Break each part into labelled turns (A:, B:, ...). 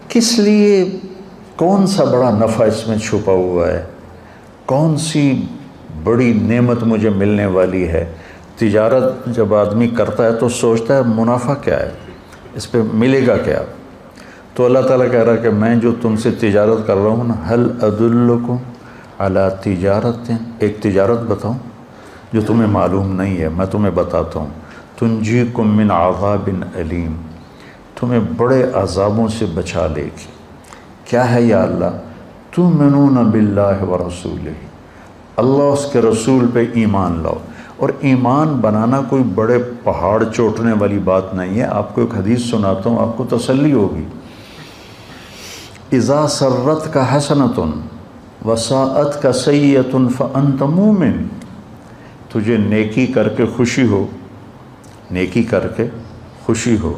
A: کس لیے، کون سا بڑا نفع اس میں چھپا ہوا ہے، کون سی بڑی نعمت مجھے ملنے والی ہے؟ تجارت جب آدمی کرتا ہے تو سوچتا ہے منافع کیا ہے، اس پہ ملے گا کیا؟ تو اللہ تعالیٰ کہہ رہا ہے کہ میں جو تم سے تجارت کر رہا ہوں نا، هل ادلکم علی تجارت، ایک تجارت بتاؤں جو تمہیں معلوم نہیں ہے، میں تمہیں بتاتا ہوں، تنجیکم من عذاب علیم، تمہیں بڑے عذابوں سے بچا لے گی۔ کیا ہے یا اللہ؟ تؤمنون باللہ ورسولہ، اللہ اس کے رسول پہ ایمان لاؤ۔ اور ایمان بنانا کوئی بڑے پہاڑ چوٹنے والی بات نہیں ہے۔ آپ کو ایک حدیث سناتا ہوں، آپ کو تسلی ہوگی۔ اذا سرت کا حسنۃ وساءت کا سیئۃ فانت مومن، تجھے نیکی کر کے خوشی ہو، نیکی کر کے خوشی ہو،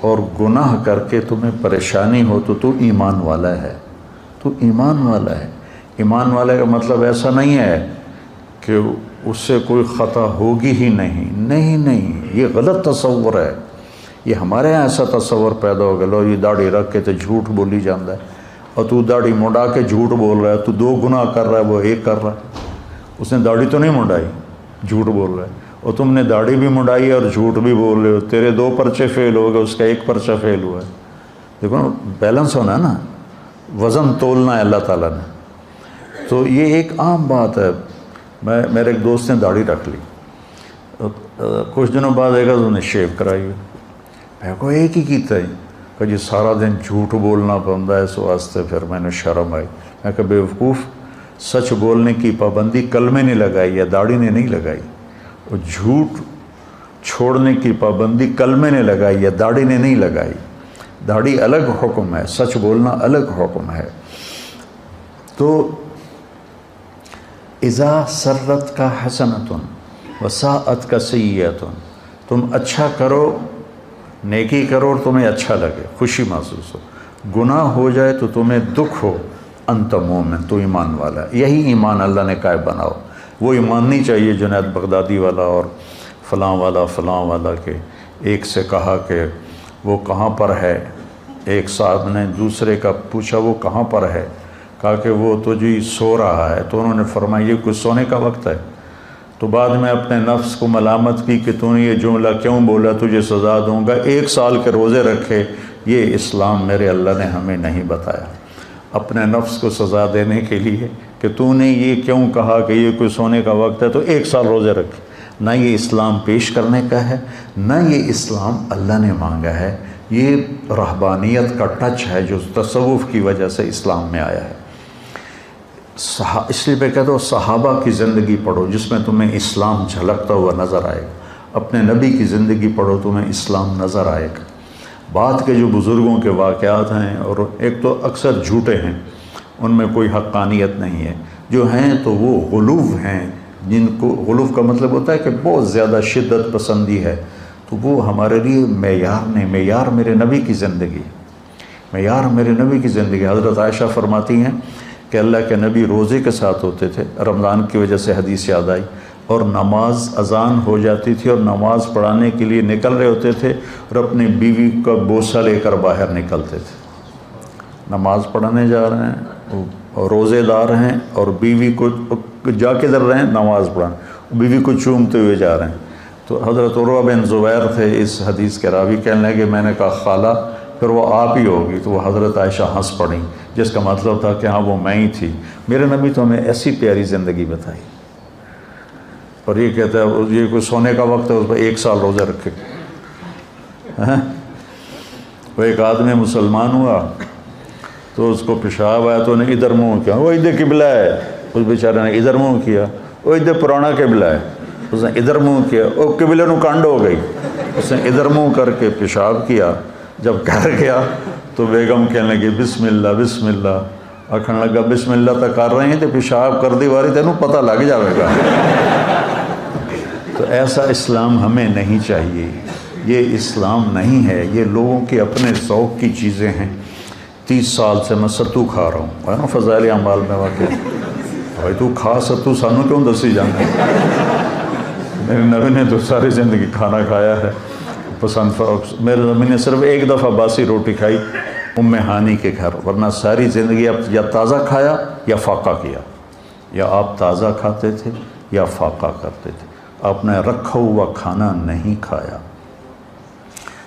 A: اور گناہ کر کے تمہیں پریشانی ہو تو ایمان والا ہے، تو ایمان والا ہے۔ ایمان والے کا مطلب ایسا نہیں ہے کہ اس سے کوئی خطا ہوگی ہی نہیں، نہیں، یہ غلط تصور ہے۔ یہ ہمارے یہاں ایسا تصور پیدا ہو گیا، لو یہ داڑھی رکھ کے تو جھوٹ بولی جاتا ہے، اور تو داڑھی مڈا کے جھوٹ بول رہا ہے، تو دو گناہ کر رہا ہے، وہ ایک کر رہا ہے۔ اس نے داڑھی تو نہیں مڈائی، جھوٹ بول رہا ہے، اور تم نے داڑھی بھی مڈائی ہے اور جھوٹ بھی بول رہے ہو، تیرے 2 پرچے فیل ہو گئے، اس کا 1 پرچہ فیل ہوا ہے۔ دیکھو نا، بیلنس ہونا ہے نا، وزن تولنا ہے اللہ تعالیٰ نے۔ تو یہ ایک عام بات ہے۔ میرے ایک دوست نے داڑھی رکھ لی، کچھ دنوں بعد ایک انہوں نے شیو کرائی ہوئی، میں کو ایک ہی کیتا ہے کہ جی سارا دن جھوٹ بولنا پڑتا ہے، اس واسطے پھر میں نے شرم آئی۔ میں کہ بیوقوف، سچ بولنے کی پابندی کلمے نے لگائی ہے، داڑھی نے نہیں لگائی، اور جھوٹ چھوڑنے کی پابندی کلمے نے لگائی ہے، داڑھی نے نہیں لگائی۔ داڑھی الگ حکم ہے، سچ بولنا الگ حکم ہے۔ تو اذا سرت کا حسنۃ وساءت کا سیئۃ، تم اچھا کرو، نیکی کرو اور تمہیں اچھا لگے، خوشی محسوس ہو، گناہ ہو جائے تو تمہیں دکھ ہو، انت مومن، تو ایمان والا ہے۔ یہی ایمان اللہ نے کہا بناؤ۔ وہ ایمان نہیں چاہیے جنید بغدادی والا اور فلاں والا کے ایک سے کہا کہ وہ کہاں پر ہے، ایک صاحب نے دوسرے کا پوچھا وہ کہاں پر ہے، کہا کہ وہ تو جی سو رہا ہے، تو انہوں نے فرمایا یہ کوئی سونے کا وقت ہے؟ تو بعد میں اپنے نفس کو ملامت کی کہ تو نے یہ جملہ کیوں بولا، تجھے سزا دوں گا، 1 سال کے روزے رکھے۔ یہ اسلام میرے اللہ نے ہمیں نہیں بتایا، اپنے نفس کو سزا دینے کے لیے کہ تو نے یہ کیوں کہا کہ یہ کوئی سونے کا وقت ہے تو 1 سال روزے رکھے۔ نہ یہ اسلام پیش کرنے کا ہے، نہ یہ اسلام اللہ نے مانگا ہے۔ یہ رہبانیت کا ٹچ ہے جو تصوف کی وجہ سے اسلام میں آیا ہے۔ اس لیے میں کہتا ہوں صحابہ کی زندگی پڑھو جس میں تمہیں اسلام جھلکتا ہوا نظر آئے گا، اپنے نبی کی زندگی پڑھو تمہیں اسلام نظر آئے گا۔ بعد کے جو بزرگوں کے واقعات ہیں، اور ایک تو اکثر جھوٹے ہیں، ان میں کوئی حقانیت نہیں ہے، جو ہیں تو وہ غلوف ہیں، جن کو غلوف کا مطلب ہوتا ہے کہ بہت زیادہ شدت پسندی ہے، تو وہ ہمارے لیے معیار نہیں۔ معیار میرے نبی کی زندگی، معیار میرے نبی کی زندگی۔ حضرت عائشہ فرماتی ہیں کہ اللہ کے نبی روزے کے ساتھ ہوتے تھے، رمضان کی وجہ سے حدیث یاد آئی، اور نماز اذان ہو جاتی تھی اور نماز پڑھانے کے لیے نکل رہے ہوتے تھے، اور اپنی بیوی کا بوسہ لے کر باہر نکلتے تھے۔ نماز پڑھانے جا رہے ہیں، روزے دار ہیں، اور بیوی کو جا کے در رہے ہیں نماز پڑھانے، بیوی کو چومتے ہوئے جا رہے ہیں۔ تو حضرت عروہ بن زبیر تھے اس حدیث کے راوی، کہنے لگے میں نے کہا خالہ پھر وہ آپ ہی ہوگی، تو وہ حضرت عائشہ ہنس پڑیں، جس کا مطلب تھا کہ ہاں وہ میں ہی تھی۔ میرے نبی تو ہمیں ایسی پیاری زندگی بتائی، اور یہ کہتا ہے یہ کوئی سونے کا وقت ہے، اس پر 1 سال روزہ رکھے۔ وہ ایک آدمی مسلمان ہوا تو اس کو پیشاب آیا تو انہیں ادھر منہ کیا، وہ ادھر قبلہ ہے، اس بیچارے نے ادھر منہ کیا، وہ ادھر پرانا قبلہ ہے، اس نے ادھر منہ کیا، وہ قبلے نو کانڈ ہو گئی، اس نے ادھر منہ کر کے پیشاب کیا۔ جب گھر گیا تو بیگم کہنے لگی بسم اللہ بسم اللہ، آکھنے لگا بسم اللہ تک کر رہے ہیں تو پیشاب کر دی واری تینوں پتہ لگ جائے گا۔ تو ایسا اسلام ہمیں نہیں چاہیے، یہ اسلام نہیں ہے، یہ لوگوں کے اپنے ذوق کی چیزیں ہیں۔ 30 سال سے میں ستو کھا رہا ہوں، ہے نا فضائل اعمال میں واقع، بھائی تو کھا ستو سانو کیوں دسی جانا؟ میرے نبی نے تو ساری زندگی کھانا کھایا ہے، پسند۔ میرے نبی نے صرف 1 دفعہ باسی روٹی کھائی، ام ہانی کے گھر، ورنہ ساری زندگی اب یا تازہ کھایا یا فاقہ کیا، یا آپ تازہ کھاتے تھے یا فاقہ کرتے تھے، آپ نے رکھا ہوا کھانا نہیں کھایا۔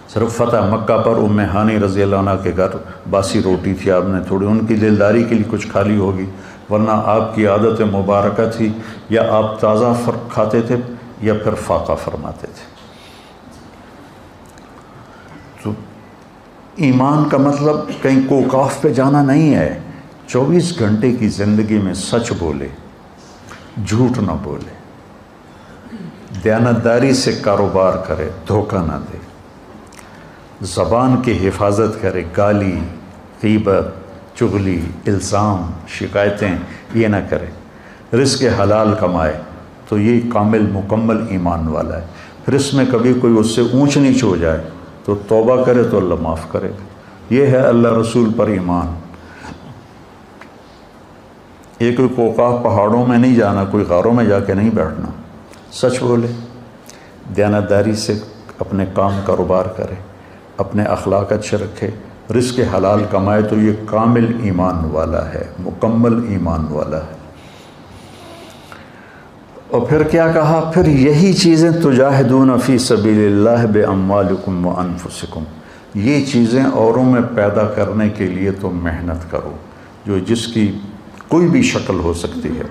A: صرف فتح مکہ پر ام ہانی رضی اللہ عنہ کے گھر باسی روٹی تھی، آپ نے تھوڑی ان کی دلداری کے لیے کچھ کھا لی ہوگی، ورنہ آپ کی عادت مبارکہ تھی یا آپ تازہ کھاتے تھے یا پھر فاقہ فرماتے تھے۔ تو ایمان کا مطلب کہیں کوکاف پہ جانا نہیں ہے، 24 گھنٹے کی زندگی میں سچ بولے، جھوٹ نہ بولے، دیانتداری سے کاروبار کرے، دھوکہ نہ دے، زبان کی حفاظت کرے، گالی، غیبت، چغلی، الزام، شکایتیں یہ نہ کرے، رزق حلال کمائے، تو یہ کامل مکمل ایمان والا ہے۔ پھر اس میں کبھی کوئی اس سے اونچ نیچ ہو جائے تو توبہ کرے تو اللہ معاف کرے گا۔ یہ ہے اللہ رسول پر ایمان۔ یہ کوئی کوکاف پہاڑوں میں نہیں جانا، کوئی غاروں میں جا کے نہیں بیٹھنا، سچ بولے، دیانتداری سے اپنے کام کاروبار کرے، اپنے اخلاق اچھے رکھے، رزق حلال کمائے، تو یہ کامل ایمان والا ہے، مکمل ایمان والا ہے۔ اور پھر کیا کہا؟ پھر یہی چیزیں تجاہدون فی سبیل اللہ باموالکم وانفسکم، یہ چیزیں اوروں میں پیدا کرنے کے لیے تم محنت کرو، جو جس کی کوئی بھی شکل ہو سکتی ہے،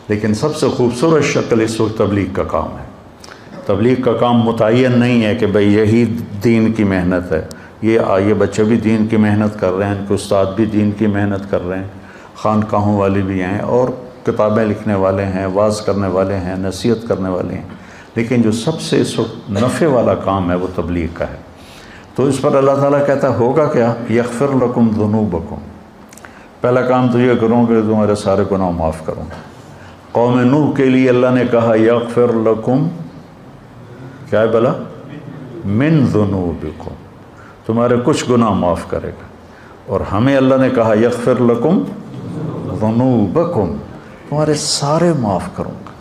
A: لیکن سب سے خوبصورت شکل اس وقت تبلیغ کا کام ہے۔ تبلیغ کا کام متعین نہیں ہے کہ بھئی یہی دین کی محنت ہے، یہ بچے بھی دین کی محنت کر رہے ہیں، ان کے استاد بھی دین کی محنت کر رہے ہیں، خانقاہوں والے بھی ہیں، اور کتابیں لکھنے والے ہیں، واعظ کرنے والے ہیں، نصیحت کرنے والے ہیں، لیکن جو سب سے اس وقت نفع والا کام ہے وہ تبلیغ کا ہے۔ تو اس پر اللہ تعالیٰ کہتا ہے ہوگا کیا؟ یغفر لکم ذنوبکم، پہلا کام تو یہ کروں کہ تمہارے سارے گناہ معاف کروں۔ قوم نوح کے لیے اللہ نے کہا یغفر لکم، کیا ہے بلا؟ من ذنوبکم، تمہارے کچھ گناہ معاف کرے گا۔ اور ہمیں اللہ نے کہا یغفر لکم ذنوبکم، تمہارے سارے معاف کروں گا۔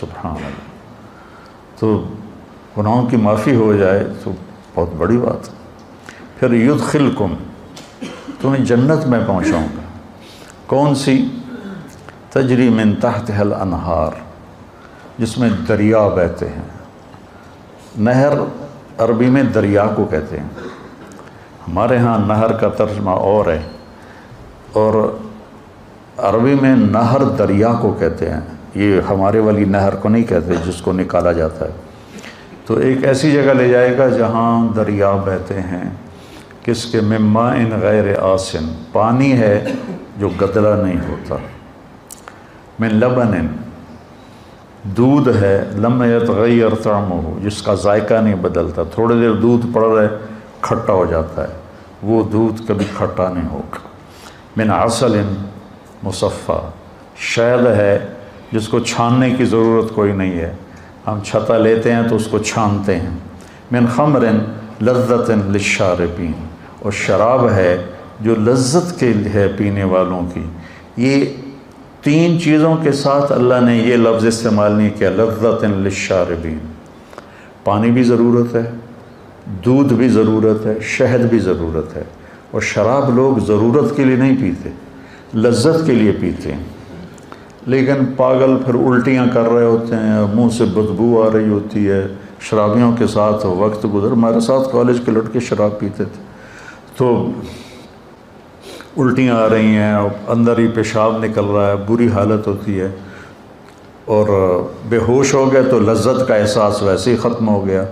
A: سبحان اللہ، تو گناہوں کی معافی ہو جائے تو بہت بڑی بات ہے۔ پھر یدخلکم، تمہیں جنت میں پہنچاؤں گا، کون سی؟ تجری من تحتها الانہار، جس میں دریا بہتے ہیں۔ نہر عربی میں دریا کو کہتے ہیں، ہمارے ہاں نہر کا ترجمہ اور ہے، اور عربی میں نہر دریا کو کہتے ہیں، یہ ہمارے والی نہر کو نہیں کہتے جس کو نکالا جاتا ہے۔ تو ایک ایسی جگہ لے جائے گا جہاں دریا بہتے ہیں، کس کے؟ من ماء غیر آسن، پانی ہے جو گدلا نہیں ہوتا، من لبن، دودھ ہے، لم یتغیر طعمہ، جس کا ذائقہ نہیں بدلتا، تھوڑے دیر دودھ پڑ رہے کھٹا ہو جاتا ہے، وہ دودھ کبھی کھٹا نہیں ہوگا۔ من عسل مصفی، شہد ہے جس کو چھاننے کی ضرورت کوئی نہیں ہے، ہم چھتا لیتے ہیں تو اس کو چھانتے ہیں۔ من خمر لذت للشاربین، اور شراب ہے جو لذت کے ہے پینے والوں کی۔ یہ تین چیزوں کے ساتھ اللہ نے یہ لفظ استعمال نہیں کیا، لذت للشاربین، پانی بھی ضرورت ہے، دودھ بھی ضرورت ہے، شہد بھی ضرورت ہے، اور شراب لوگ ضرورت کے لیے نہیں پیتے، لذت کے لیے پیتے ہیں۔ لیکن پاگل پھر الٹیاں کر رہے ہوتے ہیں، منہ سے بدبو آ رہی ہوتی ہے، شرابیوں کے ساتھ وقت گزر، ہمارے ساتھ کالج کے لڑکے شراب پیتے تھے، تو الٹیاں آ رہی ہیں، اندر ہی پیشاب نکل رہا ہے، بری حالت ہوتی ہے، اور بے ہوش ہو گئے تو لذت کا احساس ویسے ہی ختم ہو گیا۔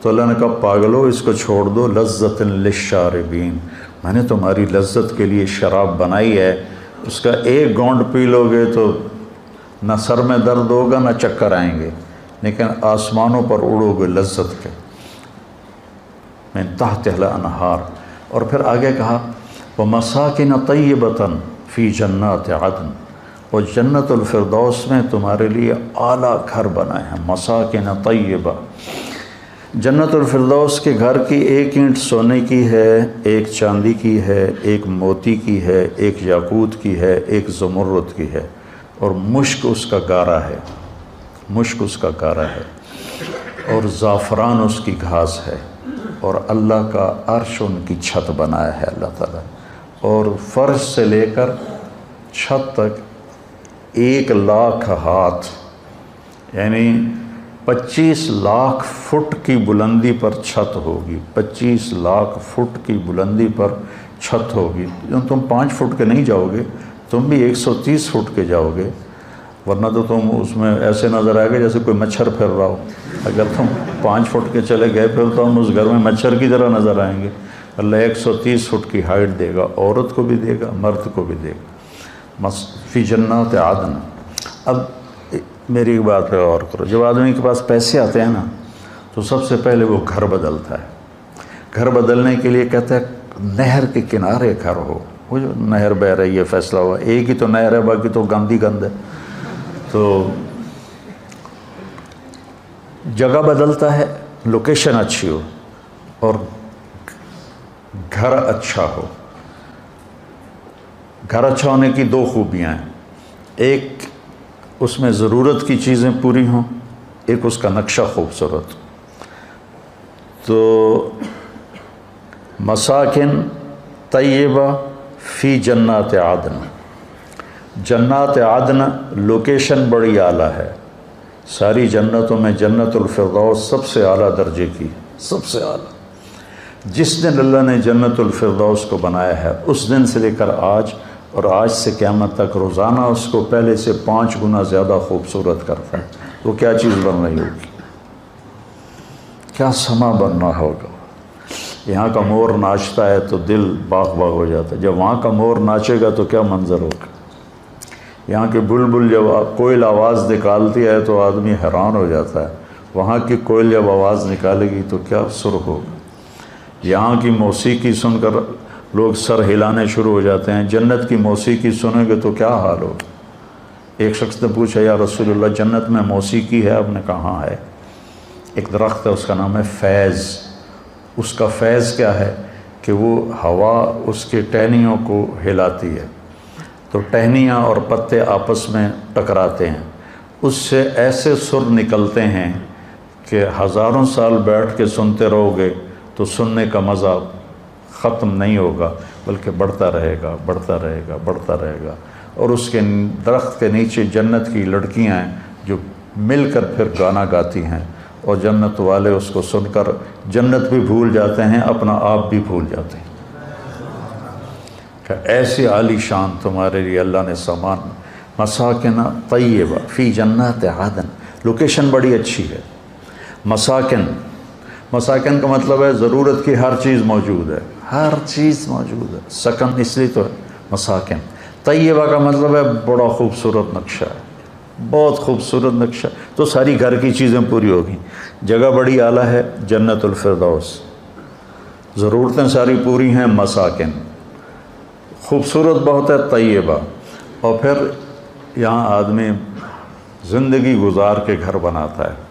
A: تو اللہ نے کہا پاگلو اس کو چھوڑ دو، لذت للشاربین، میں نے تمہاری لذت کے لیے شراب بنائی ہے، اس کا ایک گونڈ پی لو گے تو نہ سر میں درد ہوگا نہ چکر آئیں گے، لیکن آسمانوں پر اڑو گے لذت کے۔ من تحتها الانہار، اور پھر آگے کہا وَمَسَاكِنَ طَيِّبَةً فِي جَنَّاتِ عَدْنٍ، اور جنت الفردوس میں تمہارے لیے اعلیٰ گھر بنائے ہیں، مساکن طیبہ۔ جنت الفردوس کے گھر کی ایک اینٹ سونے کی ہے، ایک چاندی کی ہے، ایک موتی کی ہے، ایک یاقوت کی ہے، ایک زمرد کی ہے، اور مشک اس کا گارا ہے، مشک اس کا گارا ہے، اور زعفران اس کی گھاس ہے، اور اللہ کا عرش ان کی چھت بنایا ہے اللہ تعالیٰ۔ اور فرش سے لے کر چھت تک 1,00,000 ہاتھ، یعنی 25 لاکھ فٹ کی بلندی پر چھت ہوگی، 25 لاکھ فٹ کی بلندی پر چھت ہوگی۔ تم 5 فٹ کے نہیں جاؤ گے، تم بھی 130 فٹ کے جاؤ گے، ورنہ تو تم اس میں ایسے نظر آئے گا جیسے کوئی مچھر پھر رہا ہو۔ اگر تم 5 فٹ کے چلے گئے پھر تو ہم اس گھر میں مچھر کی طرح نظر آئیں گے۔ اللہ 130 فٹ کی ہائٹ دے گا، عورت کو بھی دے گا، مرد کو بھی دے گا، فی جنات عدن۔ اب میری ایک بات پہ غور کرو، جب آدمی کے پاس پیسے آتے ہیں نا تو سب سے پہلے وہ گھر بدلتا ہے۔ گھر بدلنے کے لیے کہتا ہے نہر کے کنارے گھر ہو۔ وہ جو نہر بہ رہی ہے، فیصلہ ہوا، ایک ہی تو نہر ہے، باقی تو گندی گند ہے، تو جگہ بدلتا ہے، لوکیشن اچھی ہو اور گھر اچھا ہو۔ گھر اچھا ہونے کی 2 خوبیاں ہیں، ایک اس میں ضرورت کی چیزیں پوری ہوں، ایک اس کا نقشہ خوبصورت۔ تو مساکن طیبہ فی جنات عدن، جنات عدن لوکیشن بڑی اعلیٰ ہے۔ ساری جنتوں میں جنت الفردوس سب سے اعلیٰ درجے کی، سب سے اعلیٰ۔ جس دن اللہ نے جنت الفردوس کو بنایا ہے، اس دن سے لے کر آج اور آج سے قیامت تک روزانہ اس کو پہلے سے 5 گنا زیادہ خوبصورت کرتا ہے۔ تو کیا چیز بن رہی ہوگی، کیا سما بننا ہوگا۔ یہاں کا مور ناچتا ہے تو دل باغ باغ ہو جاتا ہے، جب وہاں کا مور ناچے گا تو کیا منظر ہوگا۔ یہاں کی بلبل جب کوئل آواز نکالتی ہے تو آدمی حیران ہو جاتا ہے، وہاں کی کوئل جب آواز نکالے گی تو کیا سر ہوگا۔ یہاں کی موسیقی سن کر لوگ سر ہلانے شروع ہو جاتے ہیں، جنت کی موسیقی سنیں گے تو کیا حال ہوگا۔ ایک شخص نے پوچھا یا رسول اللہ جنت میں موسیقی ہے؟ آپ نے کہا ہے، ایک درخت ہے اس کا نام ہے فیض۔ اس کا فیض کیا ہے کہ وہ ہوا اس کے ٹہنیوں کو ہلاتی ہے، تو ٹہنیاں اور پتے آپس میں ٹکراتے ہیں، اس سے ایسے سر نکلتے ہیں کہ ہزاروں سال بیٹھ کے سنتے رہو گے تو سننے کا مزہ ختم نہیں ہوگا، بلکہ بڑھتا رہے گا، بڑھتا رہے گا، بڑھتا رہے گا۔ اور اس کے درخت کے نیچے جنت کی لڑکیاں ہیں جو مل کر پھر گانا گاتی ہیں، اور جنت والے اس کو سن کر جنت بھی بھول جاتے ہیں، اپنا آپ بھی بھول جاتے ہیں۔ کہ ایسی عالی شان تمہارے لیے اللہ نے سامان، مساکن طیبہ فی جنات عدن، لوکیشن بڑی اچھی ہے۔ مساکن، مساکن کا مطلب ہے ضرورت کی ہر چیز موجود ہے، ہر چیز موجود ہے، سکن اس لیے تو ہے مساکن۔ طیبہ کا مطلب ہے بڑا خوبصورت نقشہ ہے، بہت خوبصورت نقشہ، تو ساری گھر کی چیزیں پوری ہوگی۔ جگہ بڑی اعلیٰ ہے، جنت الفردوس، ضرورتیں ساری پوری ہیں، مساکن، خوبصورت بہت ہے، طیبہ۔ اور پھر یہاں آدمی زندگی گزار کے گھر بناتا ہے،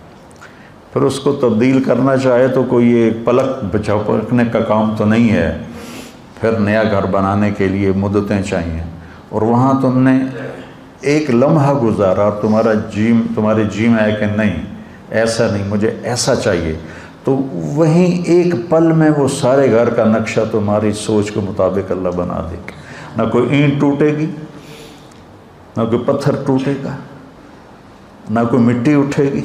A: پھر اس کو تبدیل کرنا چاہے تو کوئی ایک پلک جھپکنے کا کام تو نہیں ہے، پھر نیا گھر بنانے کے لیے مدتیں چاہیے، اور وہاں تم نے ایک لمحہ گزارا، تمہارے جی میں ہے کہ نہیں ایسا نہیں، مجھے ایسا چاہیے، تو وہیں ایک پل میں وہ سارے گھر کا نقشہ تمہاری سوچ کے مطابق اللہ بنا دے گا۔ نہ کوئی اینٹ ٹوٹے گی، نہ کوئی پتھر ٹوٹے گا، نہ کوئی مٹی اٹھے گی،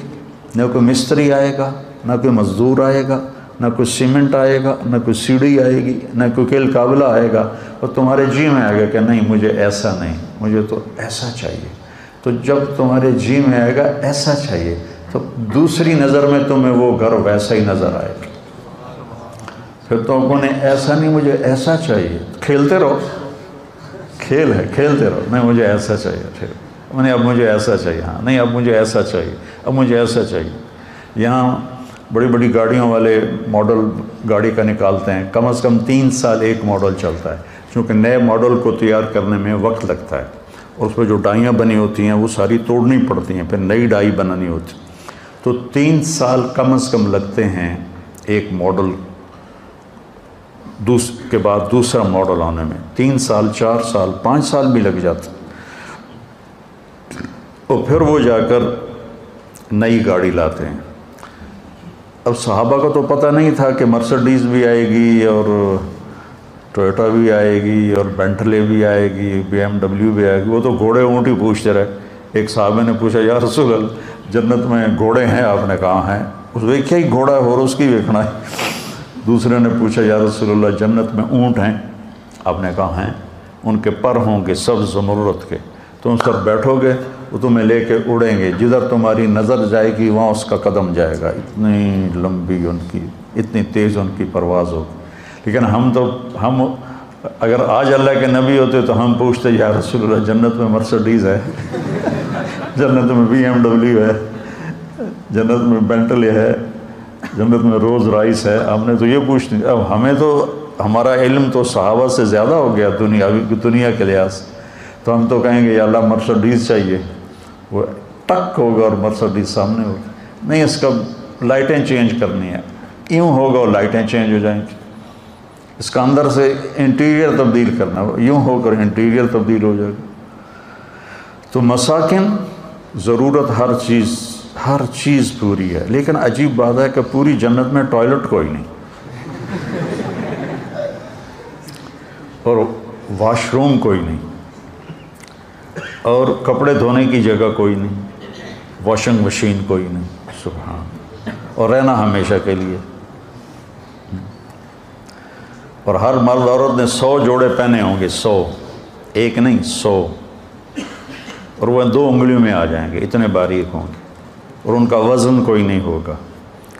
A: نہ کوئی مستری آئے گا، نہ کوئی مزدور آئے گا، نہ کوئی سیمنٹ آئے گا، نہ کوئی سیڑھی آئے گی، نہ کوئی کیل قابلہ آئے گا، اور تمہارے جی میں آئے گا کہ نہیں مجھے ایسا نہیں، مجھے تو ایسا چاہیے۔ تو جب تمہارے جی میں آئے گا ایسا چاہیے تو دوسری نظر میں تمہیں وہ گھر ویسا ہی نظر آئے گا۔ پھر تو انہیں ایسا نہیں مجھے ایسا چاہیے، کھیلتے رہو، کھیل ہے، کھیلتے رہو، نہیں مجھے ایسا چاہیے، پھر نہیں اب مجھے ایسا چاہیے، ہاں نہیں اب مجھے ایسا چاہیے، اب مجھے ایسا چاہیے۔ یہاں بڑی بڑی گاڑیوں والے ماڈل گاڑی کا نکالتے ہیں، کم از کم 3 سال ایک ماڈل چلتا ہے، کیونکہ نئے ماڈل کو تیار کرنے میں وقت لگتا ہے، اور اس پہ جو ڈائیاں بنی ہوتی ہیں وہ ساری توڑنی پڑتی ہیں، پھر نئی ڈائی بنانی ہوتی، تو 3 سال کم از کم لگتے ہیں ایک ماڈل کے بعد دوسرا ماڈل آنے میں، 3 سال، 4 سال، 5 سال بھی لگ جاتے، اور پھر وہ جا کر نئی گاڑی لاتے ہیں۔ اب صحابہ کو تو پتہ نہیں تھا کہ مرسڈیز بھی آئے گی اور ٹویوٹا بھی آئے گی اور بینٹلے بھی آئے گی، BMW بھی آئے گی، وہ تو گھوڑے اونٹ ہی پوچھتے رہے۔ ایک صحابہ نے پوچھا یا رسول اللہ جنت میں گھوڑے ہیں؟ آپ نے کہا ہیں۔ اس ویکھیا ہی گھوڑا اور اس کی ویکھنا ہے۔ دوسرے نے پوچھا یا رسول اللہ جنت میں اونٹ ہیں؟ آپ نے کہا ہیں۔ ان کے پر ہوں گے سبز زمرد کے، تم سب بیٹھو گے وہ تمہیں لے کے اڑیں گے، جدھر تمہاری نظر جائے گی وہاں اس کا قدم جائے گا، اتنی لمبی ان کی، اتنی تیز ان کی پرواز ہوگی۔ لیکن ہم اگر آج اللہ کے نبی ہوتے تو ہم پوچھتے یا رسول اللہ جنت میں مرسڈیز ہے، جنت میں BMW ہے، جنت میں بینٹلے ہے، جنت میں روز رائس ہے۔ ہم نے تو یہ پوچھنی، اب ہمیں تو ہمارا علم تو صحابہ سے زیادہ ہو گیا دنیا کے لحاظ سے، تو ہم تو کہیں گے یا اللہ مرسڈیز چاہیے، وہ ٹک ہوگا اور مرسڈیز سامنے ہوگی۔ نہیں، اس کا لائٹیں چینج کرنی ہے، یوں ہوگا اور لائٹیں چینج ہو جائیں گی۔ اس کا اندر سے انٹیریئر تبدیل کرنا، یوں ہو کر انٹیریئر تبدیل ہو جائے گا۔ تو مساکن ضرورت ہر چیز پوری ہے، لیکن عجیب بات ہے کہ پوری جنت میں ٹوائلٹ کوئی نہیں، اور واش روم کوئی نہیں، اور کپڑے دھونے کی جگہ کوئی نہیں، واشنگ مشین کوئی نہیں، سبحان، اور رہنا ہمیشہ کے لیے۔ اور ہر مرد عورت نے 100 جوڑے پہنے ہوں گے، 100، ایک نہیں 100، اور وہ 2 انگلیوں میں آ جائیں گے، اتنے باریک ہوں گے، اور ان کا وزن کوئی نہیں ہوگا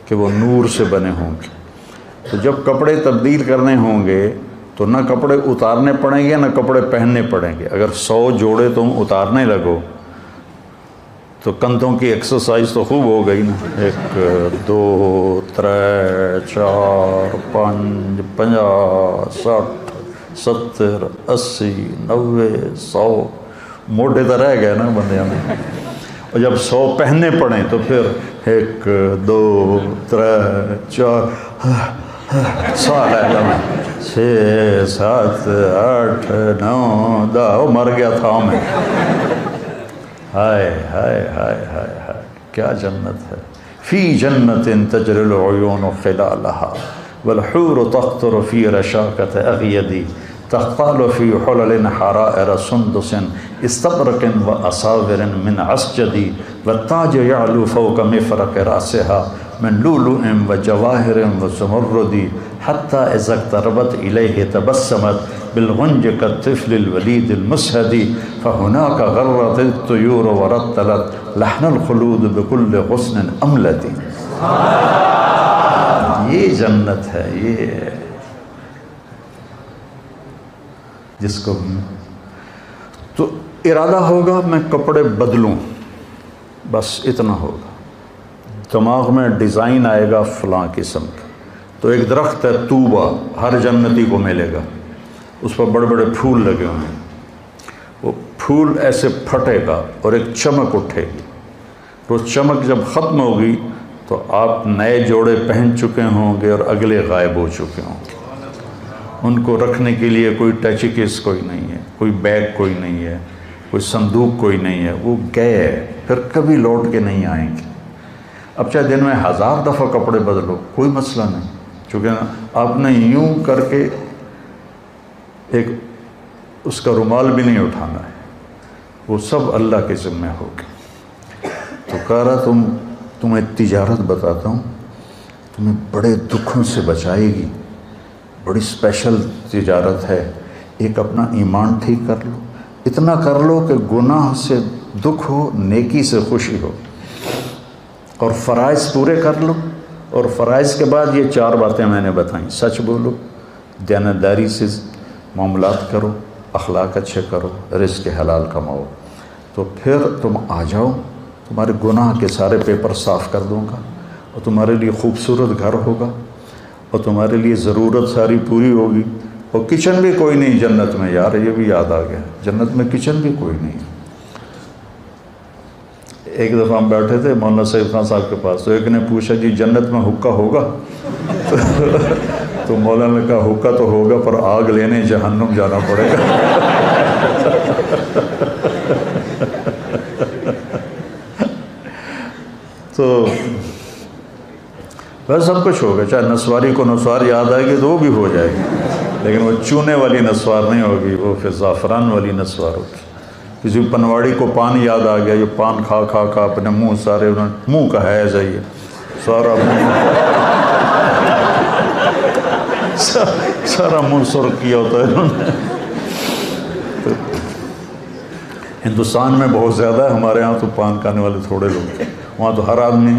A: کہ وہ نور سے بنے ہوں گے۔ تو جب کپڑے تبدیل کرنے ہوں گے تو نہ کپڑے اتارنے پڑیں گے نہ کپڑے پہننے پڑیں گے۔ اگر 100 جوڑے تم اتارنے لگو تو کندھوں کی ایکسرسائز تو خوب ہو گئی نا، 1 2 3 4 5 50 60 70 80 90 100 موٹے تو رہ گئے نا بندیاں میں۔ اور جب 100 پہننے پڑیں تو پھر 1 2 3 4 سال ہے 6 7 8 9 10 مر گیا تھا میں۔ ہائے ہائے ہائے ہائے ہائے، کیا جنت ہے۔ فی جنت تجری العیون خلالہا والحور تقطر فی رشاکت اغیدی تقال فی حلل حرائر سندس استبرق واساور من عسجد والتاج یعلو فوق مفرق راسها من لؤلؤ وجواہر وزمرد حتی اذا اقتربت الیہ تبسمت بالغنج كالطفل الولید المسہد فہناک غرت الطیور ورتلت لحن الخلود بكل غصن املد۔ یہ جنت ہے، یہ جس کو تو ارادہ ہوگا میں کپڑے بدلوں، بس اتنا ہوگا، دماغ میں ڈیزائن آئے گا فلاں قسم کا۔ تو ایک درخت ہے طوبہ، ہر جنتی کو ملے گا، اس پر بڑے بڑے پھول لگے ہوئے ہیں، وہ پھول ایسے پھٹے گا اور ایک چمک اٹھے گی، وہ چمک جب ختم ہوگی تو آپ نئے جوڑے پہن چکے ہوں گے اور اگلے غائب ہو چکے ہوں گے۔ ان کو رکھنے کے لیے کوئی ٹچ کیس کوئی نہیں ہے، کوئی بیگ کوئی نہیں ہے، کوئی صندوق کوئی نہیں ہے، وہ گئے پھر کبھی لوٹ کے نہیں آئیں گے۔ اب چاہے دن میں 1000 دفعہ کپڑے بدلو کوئی مسئلہ نہیں، چونکہ آپ نے یوں کر کے ایک اس کا رومال بھی نہیں اٹھانا ہے، وہ سب اللہ کے ذمہ ہوگا۔ تو کہہ رہا تمہیں تجارت بتاتا ہوں، تمہیں بڑے دکھوں سے بچائے گی، بڑی اسپیشل تجارت ہے۔ ایک اپنا ایمان ٹھیک کر لو، اتنا کر لو کہ گناہ سے دکھ ہو، نیکی سے خوشی ہو، اور فرائض پورے کر لو۔ اور فرائض کے بعد یہ 4 باتیں میں نے بتائیں، سچ بولو، دیانتداری سے معاملات کرو، اخلاق اچھے کرو، رزق حلال کماؤ، تو پھر تم آ جاؤ، تمہارے گناہ کے سارے پیپر صاف کر دوں گا، اور تمہارے لیے خوبصورت گھر ہوگا، اور تمہارے لیے ضرورت ساری پوری ہوگی، اور کچن بھی کوئی نہیں جنت میں۔ یار یہ بھی یاد آ گیا، جنت میں کچن بھی کوئی نہیں۔ ایک دفعہ ہم بیٹھے تھے مولانا سعید خان صاحب کے پاس، تو ایک نے پوچھا جی جنت میں حقہ ہوگا؟ تو مولانا نے کہا حقہ تو ہوگا پر آگ لینے جہنم جانا پڑے گا۔ تو بس سب کچھ ہوگا، چاہے نسواری کو نسوار یاد آئے گی تو وہ بھی ہو جائے گی۔ لیکن وہ چونے والی نسوار نہیں ہوگی، وہ پھر زعفران والی نسوار ہوگی۔ کسی پنواڑی کو پان یاد آ گیا، یہ پان کھا کھا کھا اپنے منہ سارے انہوں نے منہ کا ہے جائیے سارا سارا منہ سرخ کیا ہوتا ہے انہوں نے۔ ہندوستان میں بہت زیادہ ہے، ہمارے ہاں تو پان کھانے والے تھوڑے لوگ ہیں، وہاں تو ہر آدمی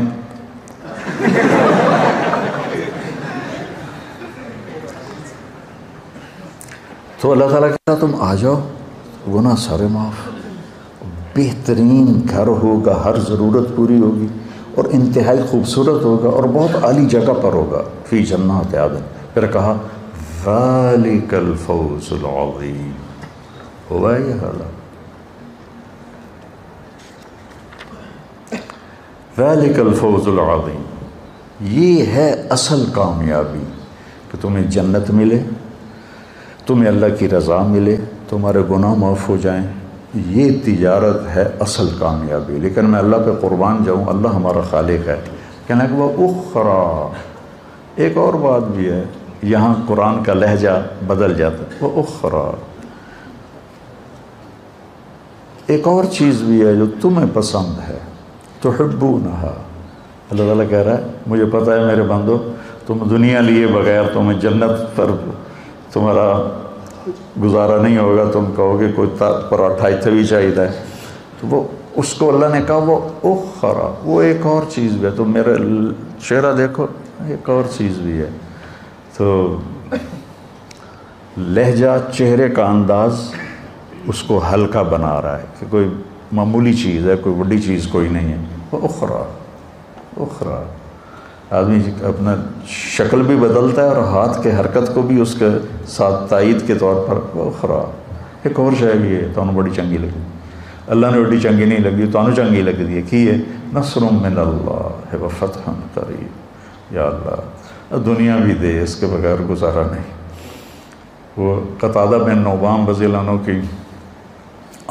A: تو اللہ تعالیٰ کہتا تم آ جاؤ، گناہ سارے معاف، بہترین گھر ہوگا، ہر ضرورت پوری ہوگی اور انتہائی خوبصورت ہوگا اور بہت عالی جگہ پر ہوگا، فی جنات عدن۔ پھر کہا ذالک الفوز العظیم، ہوا یہ حالات، ذالک الفوز العظیم، یہ ہے اصل کامیابی کہ تمہیں جنت ملے، تمہیں اللہ کی رضا ملے، تمہارے گناہ معاف ہو جائیں، یہ تجارت ہے اصل کامیابی۔ لیکن میں اللہ پہ قربان جاؤں، اللہ ہمارا خالق ہے، کہنا کہ وہ اخری، ایک اور بات بھی ہے، یہاں قرآن کا لہجہ بدل جاتا ہے، وہ اخری، ایک اور چیز بھی ہے جو تمہیں پسند ہے، تحبونہا۔ اللہ تعالیٰ کہہ رہا ہے مجھے پتہ ہے میرے بندو، تم دنیا لیے بغیر تمہیں جنت پر تمہارا گزارا نہیں ہوگا، تم کہو گے کوئی پراٹھا اتنے بھی چاہیے، تو وہ اس کو اللہ نے کہا وہ اخری، وہ ایک اور چیز بھی ہے، تم میرا چہرہ دیکھو ایک اور چیز بھی ہے۔ تو لہجہ، چہرے کا انداز اس کو ہلکا بنا رہا ہے کہ کوئی معمولی چیز ہے، کوئی بڑی چیز کوئی نہیں ہے، وہ اخری، اخری۔ آدمی اپنا شکل بھی بدلتا ہے اور ہاتھ کے حرکت کو بھی اس کے ساتھ تائید کے طور پر وہ اخری، ایک اور شے بھی ہے، تو انہوں بڑی چنگی لگی، اللہ نے بڑی چنگی نہیں لگی، تو انہوں چنگی لگی دی کی ہے، نصر من اللہ و فتح قریب، یا اللہ دنیا بھی دے، اس کے بغیر گزارا نہیں۔ وہ قتادہ بن نعمان رضی اللہ عنہ کی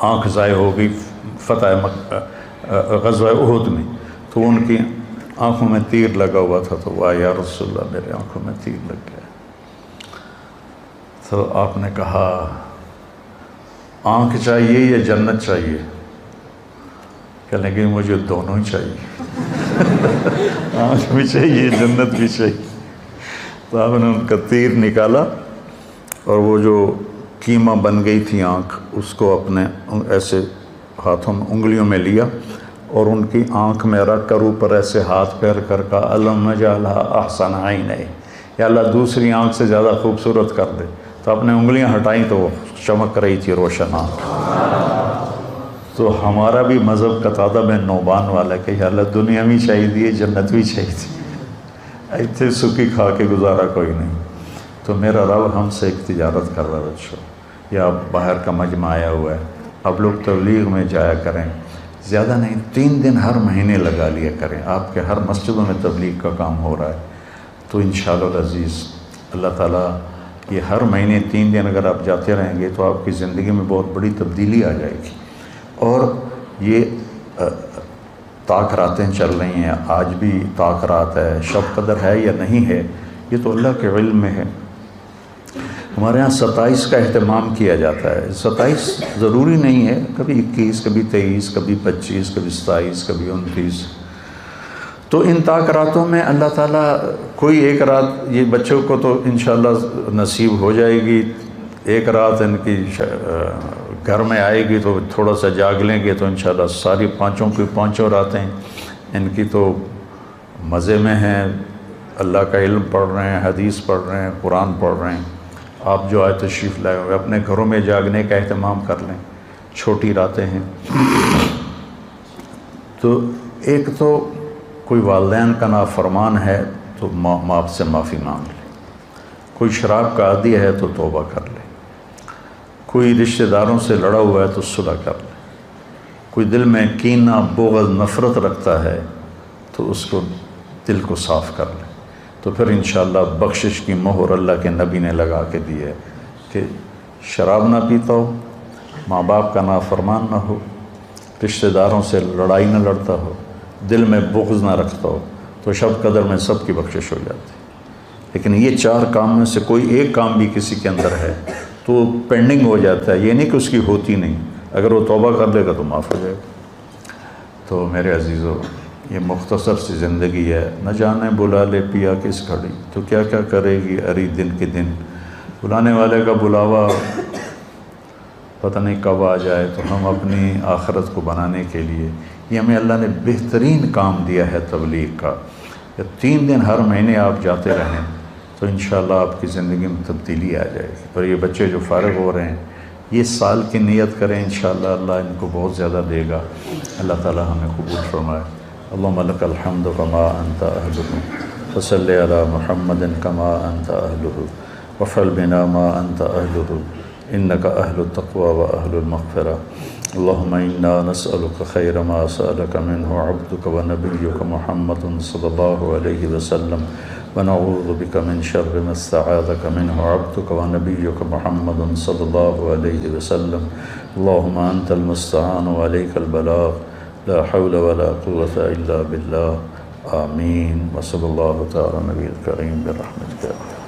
A: آنکھ ضائع ہو گئی فتح غزوہ احد میں، تو ان کی آنکھوں میں تیر لگا ہوا تھا، تو وہ یا رسول اللہ میرے آنکھوں میں تیر لگ گیا، تو آپ نے کہا آنکھ چاہیے یا جنت چاہیے؟ کہنے لگے مجھے دونوں ہی چاہیے، آنکھ بھی چاہیے جنت بھی چاہیے۔ تو آپ نے ان کا تیر نکالا اور وہ جو کیما بن گئی تھی آنکھ، اس کو اپنے ایسے ہاتھوں میں انگلیوں میں لیا اور ان کی آنکھ میں رکھ کر اوپر ایسے ہاتھ پیر کر کہا اللہم اجعلھا احسن عینی، یا اللہ دوسری آنکھ سے زیادہ خوبصورت کر دے۔ تو اپنے انگلیاں ہٹائیں تو وہ چمک رہی تھی روشن آنکھ۔ تو ہمارا بھی مذہب قتادہ بن نعمان والا کہ یا اللہ دنیا بھی چاہیے جنت بھی چاہیے، ایتھے سکی کھا کے گزارا کوئی نہیں۔ تو میرا رب ہم سے ایک تجارت کر رہا ہے بچوں، یا باہر کا مجمع آیا ہوا ہے، اب لوگ تبلیغ میں جایا کریں، زیادہ نہیں 3 دن ہر مہینے لگا لیا کریں، آپ کے ہر مسجدوں میں تبلیغ کا کام ہو رہا ہے، تو انشاءاللہ العزیز اللہ تعالیٰ یہ ہر مہینے 3 دن اگر آپ جاتے رہیں گے تو آپ کی زندگی میں بہت بڑی تبدیلی آ جائے گی۔ اور یہ طاق راتیں چل رہی ہیں، آج بھی طاق رات ہے، شب قدر ہے یا نہیں ہے یہ تو اللہ کے علم میں ہے۔ ہمارے ہاں 27 کا اہتمام کیا جاتا ہے، 27 ضروری نہیں ہے، کبھی 21، کبھی 23، کبھی 25، کبھی 27، کبھی 29۔ تو ان طاق راتوں میں اللہ تعالیٰ کوئی ایک رات یہ بچوں کو تو انشاءاللہ نصیب ہو جائے گی، ایک رات ان کی گھر میں آئے گی تو تھوڑا سا جاگ لیں گے تو انشاءاللہ ساری پانچوں راتیں ان کی تو مزے میں ہیں، اللہ کا علم پڑھ رہے ہیں، حدیث پڑھ رہے ہیں، قرآن پڑھ رہے ہیں۔ آپ جو آئے تشریف لائے ہوئے اپنے گھروں میں جاگنے کا اہتمام کر لیں، چھوٹی راتیں ہیں۔ تو ایک تو کوئی والدین کا نافرمان ہے تو ماں سے معافی مانگ لے، کوئی شراب کا عادی ہے تو توبہ کر لے، کوئی رشتہ داروں سے لڑا ہوا ہے تو صلح کر لے، کوئی دل میں کینہ بغض نفرت رکھتا ہے تو اس کو دل کو صاف کر لے، تو پھر انشاءاللہ بخشش کی مہر اللہ کے نبی نے لگا کے دی ہے کہ شراب نہ پیتا ہو، ماں باپ کا نافرمان نہ ہو، رشتہ داروں سے لڑائی نہ لڑتا ہو، دل میں بغض نہ رکھتا ہو، تو شب قدر میں سب کی بخشش ہو جاتی ہے۔ لیکن یہ 4 کام میں سے کوئی ایک کام بھی کسی کے اندر ہے تو پینڈنگ ہو جاتا ہے، یہ نہیں کہ اس کی ہوتی نہیں، اگر وہ توبہ کر لے گا تو معاف ہو جائے گا۔ تو میرے عزیزو، یہ مختصر سی زندگی ہے، نہ جانے بلا لے پیا کس گھڑی، تو کیا کیا کرے گی اری دن کے دن، بلانے والے کا بلاوا پتہ نہیں کب آ جائے۔ تو ہم اپنی آخرت کو بنانے کے لیے، یہ ہمیں اللہ نے بہترین کام دیا ہے تبلیغ کا، کہ 3 دن ہر مہینے آپ جاتے رہیں تو انشاءاللہ آپ کی زندگی میں تبدیلی آ جائے گی۔ اور یہ بچے جو فارغ ہو رہے ہیں، یہ سال کی نیت کریں، انشاءاللہ اللہ ان کو بہت زیادہ دے گا۔ اللہ تعالی ہمیں قبول فرمائے۔ اللہم لک الحمد کما انت اہلہ، وصلی علی محمد کما انت اہلہ، وفعل بنا ما انت اہلہ، انک اہل التقوی و اہل المغفرہ۔ اللہم انا نسألک خیر ما سألک منہ عبدک و نبیک محمد صلی اللہ علیہ وسلم، ونعوذ بک من شر ما استعاذک منہ عبدک و نبیک محمد صلی اللہ علیہ وسلم۔ اللہم انت المستعان و علیک البلاغ، لا حول ولا قوة الا باللہ، آمین۔ وصلی اللہ تعالی نبی الکریم برحمتک۔